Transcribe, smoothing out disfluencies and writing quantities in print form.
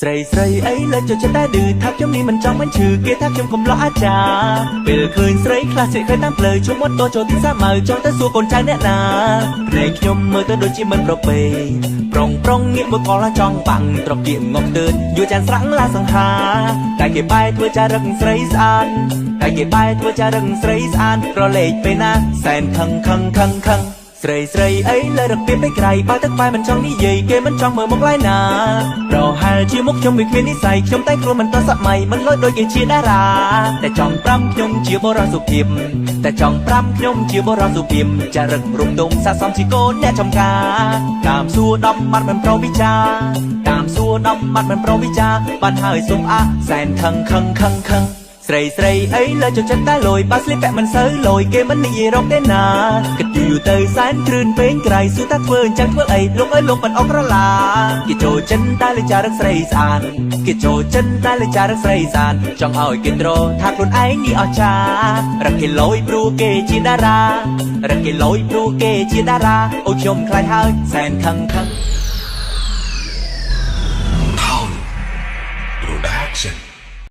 ស្រីស្រីអីលើចូលចិត្តតែឌឺថាខ្ញុំនេះមិនចង់មិនឈឺគេថាខ្ញុំកំឡោះអាចារ្យពេលឃើញស្រីខ្លះស្រីឃើញតាមផ្លូវជុំមាត់តចូលទីសាម៉ៅចង់ទៅសួរកូនចៅអ្នកណាភ្នែកខ្ញុំមើលទៅដូចជាមិនប្រពៃប្រុងងាកមើលកលចង់បាំងត្រកៀកងប់ទើនយួរចានស្រាំងឡាសង្ហាតែគេបែរធ្វើចារឹកស្រីស្អាតតែគេបែរធ្វើចារឹកស្រីស្អាតប្រឡេកពេលណាសែនខឹងស្រីស្រីអីលើរកពីពេកក្រៃបើទឹកបែមិនចង់និយាយគេមិនចង់មើលមុខឡើយណាប្រហែលជាមុខខ្ញុំវាគ្មាននិស័យខ្ញុំតែខ្លួនមិនតសម័យមិនលួចដូចគេជាតារាតែចង់ប្រាំខ្ញុំជាបរិសុភាពតែចង់ប្រាំខ្ញុំជាបរិសុភាពចារឹករុំទុំស័ក្តិសមជាកូនអ្នកចំការតាមសួរ10បាត់មិនប្រវិចាតាមសួរ10បាត់មិនប្រវិចាបានហើយសុំអាសែនខឹងស្រីស្រីអីលើចូលចិត្តតែលយបើស្លៀកពាក់មិនសូវលយគេមិននិយាយរកទេណាគិតយូរទៅសែនគ្រឿនពេងក្រៃស៊ូតែធ្វើអញ្ចឹងធ្វើអីលោកអើយលោកមិនអុកក្រឡាគេចូលចិនតែលេចារឹកស្រីស្អាតគេចូលចិនតែលេចារឹកស្រីស្អាតចង់ឲ្យគេត្រថាខ្លួនឯងនេះអស្ចារ្យរកគេលយព្រោះគេជាតារារកគេលយព្រោះគេជាតារាអូខ្ញុំខ្លាចហើយសែនខឹងTown Production